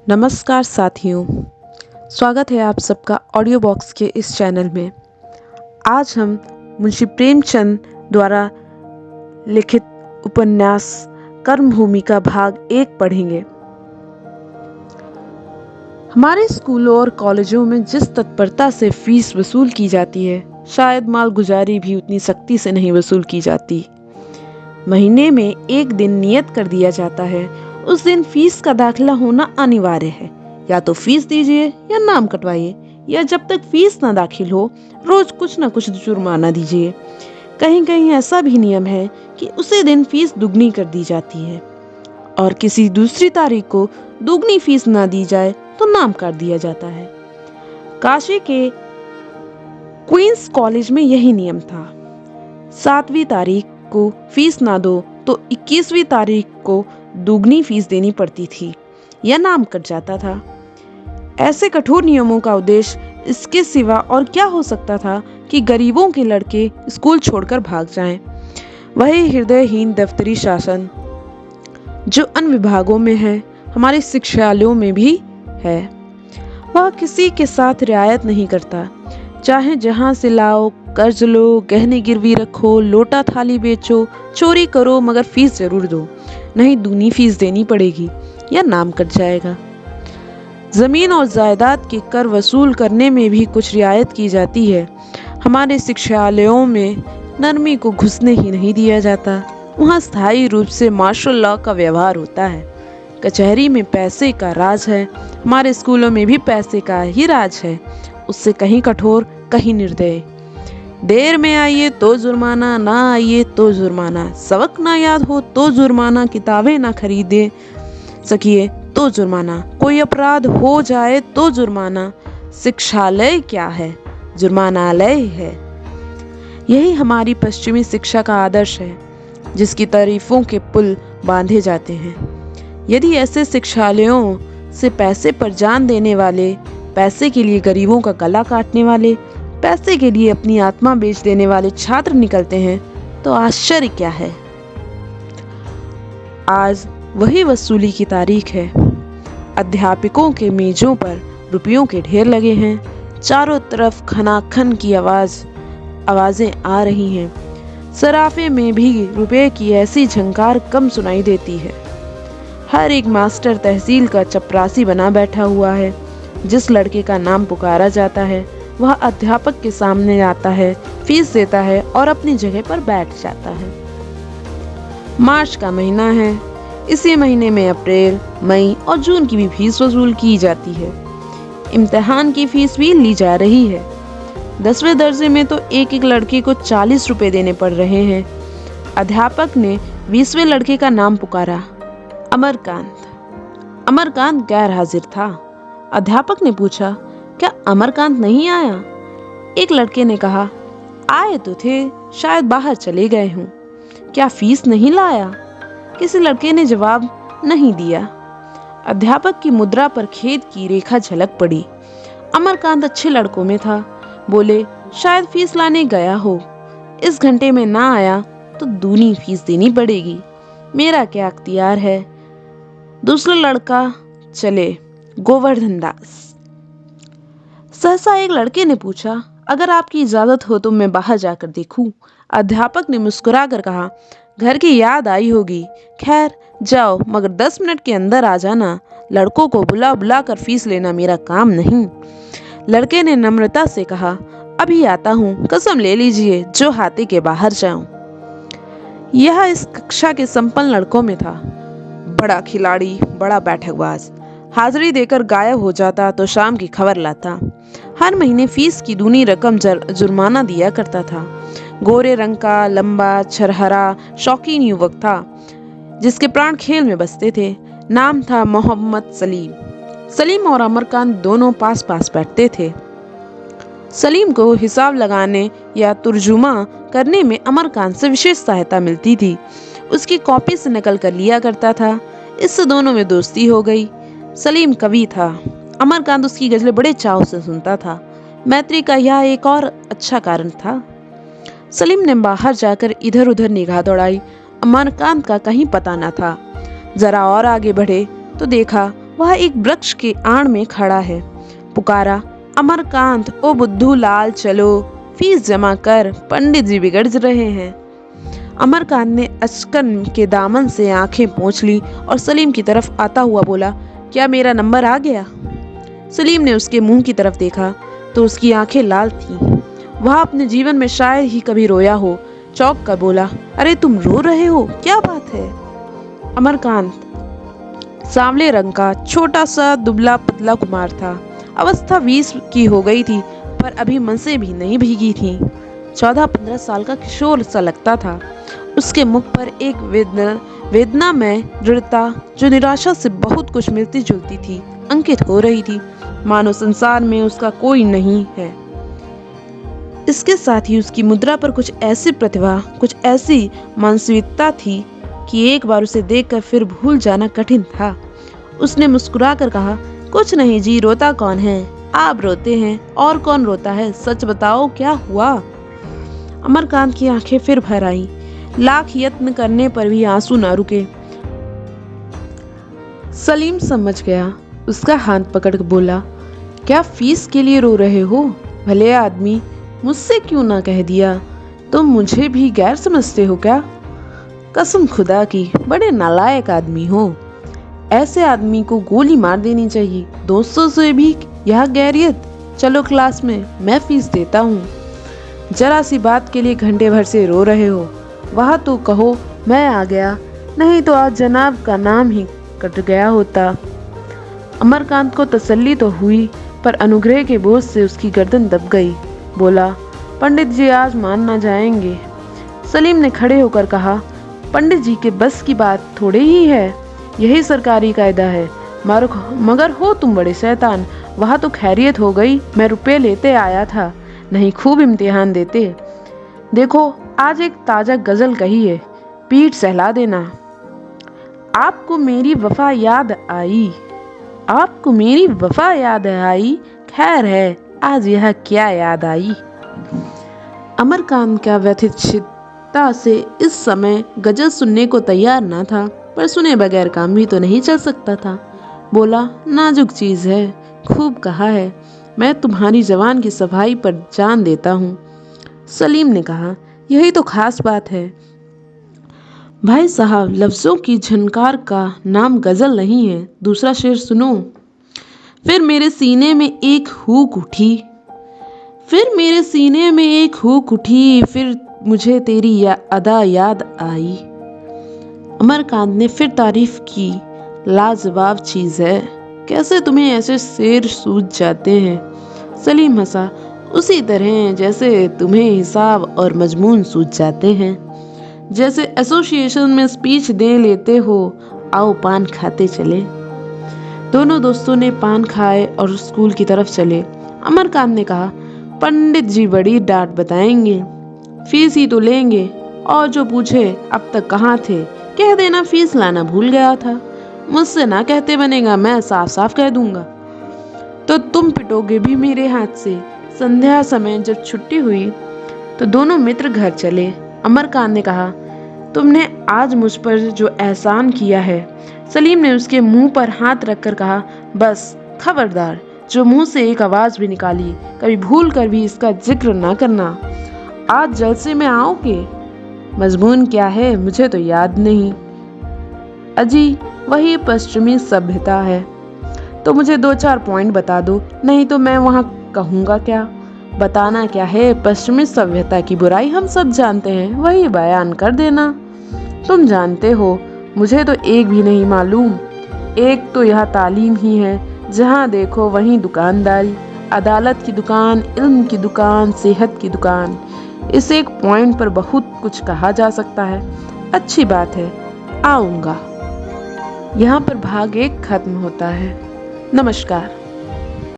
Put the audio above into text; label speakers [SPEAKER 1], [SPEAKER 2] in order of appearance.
[SPEAKER 1] नमस्कार साथियों, स्वागत है आप सबका ऑडियो बॉक्स के इस चैनल में। आज हम मुंशी प्रेमचंद द्वारा लिखित उपन्यास कर्मभूमि का भाग 1 पढ़ेंगे। हमारे स्कूलों और कॉलेजों में जिस तत्परता से फीस वसूल की जाती है, शायद मालगुजारी भी उतनी सख्ती से नहीं वसूल की जाती। महीने में एक दिन नियत कर दिया जाता है, उस दिन फीस का दाखिला होना अनिवार्य है। या तो फीस दीजिए या नाम कटवाइए, या जब तक फीस ना दाखिल हो रोज कुछ न कुछ जुर्माना दीजिए। कहीं कहीं ऐसा भी नियम है कि उसी दिन फीस दुगनी कर दी जाती है, और किसी दूसरी तारीख को दुगनी फीस ना दी जाए तो नाम काट दिया जाता है। काशी के क्वींस कॉलेज में यही नियम था। 7वीं तारीख को फीस ना दो तो 21वीं तारीख को दुगनी फीस देनी पड़ती थी या नाम कट जाता था। ऐसे कठोर नियमों का उद्देश्य इसके सिवा और क्या हो सकता था कि गरीबों के लड़के स्कूल छोड़कर भाग जाएं। वही हृदयहीन दफ्तरी शासन जो अन्य विभागों में है, हमारे शिक्षालयों में भी है। वह किसी के साथ रियायत नहीं करता। चाहे जहां से लाओ, कर्ज लो, गहने गिरवी रखो, लोटा थाली बेचो, चोरी करो, मगर फीस जरूर दो, नहीं दूनी फीस देनी पड़ेगी या नाम कट जाएगा। जमीन और जायदाद के कर वसूल करने में भी कुछ रियायत की जाती है। हमारे शिक्षालयों में नरमी को घुसने ही नहीं दिया जाता। वहाँ स्थायी रूप से मार्शल लॉ का व्यवहार होता है। कचहरी में पैसे का राज है, हमारे स्कूलों में भी पैसे का ही राज है। उससे कहीं कठोर, कहीं निर्दय। देर में आइए तो जुर्माना, ना आइए तो जुर्माना, सबक ना याद हो तो जुर्माना, किताबें ना खरीदे सकिए तो जुर्माना, कोई अपराध हो जाए तो जुर्माना। शिक्षालय क्या है, जुर्मानालय है। यही हमारी पश्चिमी शिक्षा का आदर्श है, जिसकी तारीफों के पुल बांधे जाते हैं। यदि ऐसे शिक्षालयों से पैसे पर जान देने वाले, पैसे के लिए गरीबों का गला काटने वाले, पैसे के लिए अपनी आत्मा बेच देने वाले छात्र निकलते हैं तो आश्चर्य क्या है। आज वही वसूली की तारीख है। अध्यापकों के मेजों पर रुपयों के ढेर लगे हैं। चारों तरफ खनाखन की आवाजें आ रही हैं। सराफे में भी रुपए की ऐसी झंकार कम सुनाई देती है। हर एक मास्टर तहसील का चपरासी बना बैठा हुआ है। जिस लड़के का नाम पुकारा जाता है वह अध्यापक के सामने आता है, फीस देता है और अपनी जगह पर बैठ जाता है। मार्च का महीना है। इसी महीने में अप्रैल, मई और जून की भी फीस वसूल की जाती है। इम्तिहान की फीस भी ली जा रही है। 10वें दर्जे में तो एक एक लड़के को 40 रुपए देने पड़ रहे हैं। अध्यापक ने 20वें लड़के का नाम पुकारा, अमरकांत। अमरकांत गैर हाजिर था। अध्यापक ने पूछा, क्या अमरकांत नहीं आया? एक लड़के ने कहा, आए तो थे, शायद बाहर चले गए हूँ। क्या फीस नहीं लाया? किसी लड़के ने जवाब नहीं दिया। अध्यापक की मुद्रा पर खेद की रेखा झलक पड़ी। अमरकांत अच्छे लड़कों में था। बोले, शायद फीस लाने गया हो। इस घंटे में ना आया तो दूनी फीस देनी पड़ेगी। मेरा क्या अख्तियार है। दूसरा लड़का चले, गोवर्धन दास। सहसा एक लड़के ने पूछा, अगर आपकी इजाजत हो तो मैं बाहर जाकर देखूं। अध्यापक ने मुस्कुराकर कहा, घर की याद आई होगी। खैर जाओ, मगर 10 मिनट के अंदर आ जाना। लड़कों को बुला बुला कर फीस लेना मेरा काम नहीं। लड़के ने नम्रता से कहा, अभी आता हूँ, कसम ले लीजिए जो हाथे के बाहर जाऊं। यह इस कक्षा के संपन्न लड़कों में था। बड़ा खिलाड़ी, बड़ा बैठकबाज। हाजिरी देकर गायब हो जाता तो शाम की खबर लाता। हर महीने फीस की दूनी रकम जुर्माना दिया करता था। गोरे रंग का, लंबा, छरहरा, शौकीन युवक था, जिसके प्राण खेल में बसते थे। नाम था मोहम्मद सलीम। सलीम और अमरकांत दोनों पास पास बैठते थे। सलीम को हिसाब लगाने या तर्जुमा करने में अमरकांत से विशेष सहायता मिलती थी। उसकी कॉपी से नकल कर लिया करता था। इससे दोनों में दोस्ती हो गई। सलीम कवि था। अमरकांत उसकी गजलें बड़े चाव से सुनता था। मैत्री का यह एक और अच्छा कारण था। सलीम ने बाहर जाकर इधर उधर निगाह दौड़ाई। अमरकांत का कहीं पता न था। जरा और आगे बढ़े तो देखा वह एक वृक्ष के आड़ में खड़ा है। पुकारा, अमरकांत, ओ बुद्धू लाल, चलो फीस जमा कर, पंडित जी बिगड़ रहे हैं। अमरकांत ने अचकन के दामन से आंखें पोंछ ली और सलीम की तरफ आता हुआ बोला, क्या मेरा नंबर आ गया? सलीम ने उसके मुंह की तरफ देखा तो उसकी आंखें लाल थीं। वह अपने जीवन में शायद ही कभी रोया हो। चौंक कर बोला, अरे तुम रो रहे हो, क्या बात है? अमरकांत सांवले रंग का छोटा सा दुबला पतला कुमार था। अवस्था 20 की हो गई थी, पर अभी मनसें भी नहीं भीगी थीं। 14-15 साल का किशोर सा लगता था। उसके मुख पर एक वेदना में दृढ़ता जो निराशा से बहुत कुछ मिलती जुलती थी अंकित हो रही थी, मानो संसार में उसका कोई नहीं है। इसके साथ ही उसकी मुद्रा पर कुछ ऐसी प्रतिभा, कुछ ऐसी मानसिकता थी कि एक बार उसे देखकर फिर भूल जाना कठिन था। उसने मुस्कुराकर कहा, कुछ नहीं जी, रोता कौन है? आप रोते हैं, और कौन रोता है? सच बताओ, क्या हुआ? अमरकांत की आंखें फिर भर आईं। लाख यत्न करने पर भी आंसू ना रुके। सलीम समझ गया। उसका हाथ पकड़ बोला, क्या फीस के लिए रो रहे हो? भले आदमी, मुझसे क्यों ना कह दिया? तुम मुझे भी गैर समझते हो क्या? कसम खुदा की, बड़े नालायक आदमी हो। ऐसे आदमी को गोली मार देनी चाहिए। दोस्तों से भी यह गैरियत? चलो क्लास में, मैं फीस देता हूँ। जरा सी बात के लिए घंटे भर से रो रहे हो। वह तो कहो मैं आ गया, नहीं तो आज जनाब का नाम ही कट गया होता। अमरकांत को तसल्ली तो हुई, पर अनुग्रह के बोझ से उसकी गर्दन दब गई। बोला, पंडित जी आज मान ना जाएंगे। सलीम ने खड़े होकर कहा, पंडित जी के बस की बात थोड़ी ही है, यही सरकारी कायदा है। मगर हो तुम बड़े शैतान। वहाँ तो खैरियत हो गई, मैं रुपए लेते आया था, नहीं खूब इम्तिहान देते। देखो आज एक ताजा गजल कही है, पीठ सहला देना। आपको मेरी वफा याद आई, आपको मेरी वफा याद आई, खैर है आज यह क्या याद आई। अमरकांत का व्यथित चित्ता से इस समय गजल सुनने को तैयार ना था, पर सुने बगैर काम भी तो नहीं चल सकता था। बोला, नाजुक चीज है, खूब कहा है, मैं तुम्हारी जवान की सफाई पर जान देता हूँ। सलीम ने कहा, यही तो खास बात है। भाई साहब, लफ्जों की झनकार का नाम गजल नहीं है। दूसरा शेर सुनो। फिर मेरे सीने में एक हुक उठी, फिर मेरे सीने में एक हुक उठी, फिर मुझे तेरी अदा याद आई। अमरकांत ने फिर तारीफ की, लाजवाब चीज है, कैसे तुम्हें ऐसे शेर सूझ जाते हैं? सलीम हंसा, उसी तरह जैसे तुम्हें हिसाब और मजमून सूझ जाते हैं, जैसे एसोसिएशन में स्पीच दे लेते हो। आओ पान खाते चले। दोनों दोस्तों ने पान खाए और स्कूल की तरफ चले। अमरकांत ने कहा, पंडित जी बड़ी डांट बताएंगे, फीस ही तो लेंगे, और जो पूछे अब तक कहाँ थे, कह देना फीस लाना भूल गया था। मुझसे ना कहते बनेगा, मैं साफ साफ कह दूंगा। तो तुम पिटोगे भी मेरे हाथ से। संध्या समय जब छुट्टी हुई तो दोनों मित्र घर चले। अमरकांत ने कहा, तुमने आज मुझ पर जो एहसान किया है। सलीम ने उसके मुंह पर हाथ रखकर कहा, बस खबरदार, जो मुंह से एक आवाज भी निकाली, कभी भूल कर भी इसका जिक्र ना करना। आज जलसे में आओगे? मजमून क्या है मुझे तो याद नहीं। अजी, वही पश्चिमी सभ्यता है। तो मुझे 2-4 पॉइंट बता दो, नहीं तो मैं वहाँ कहूँगा क्या? बताना क्या है, पश्चिमी सभ्यता की बुराई हम सब जानते हैं, वही बयान कर देना। तुम जानते हो, मुझे तो एक भी नहीं मालूम। एक तो यह तालीम ही है, जहाँ देखो वहीं दुकानदारी, अदालत की दुकान, इल्म की दुकान, सेहत की दुकान। इस एक पॉइंट पर बहुत कुछ कहा जा सकता है। अच्छी बात है, आऊँगा। यहाँ पर भाग 1 खत्म होता है। नमस्कार।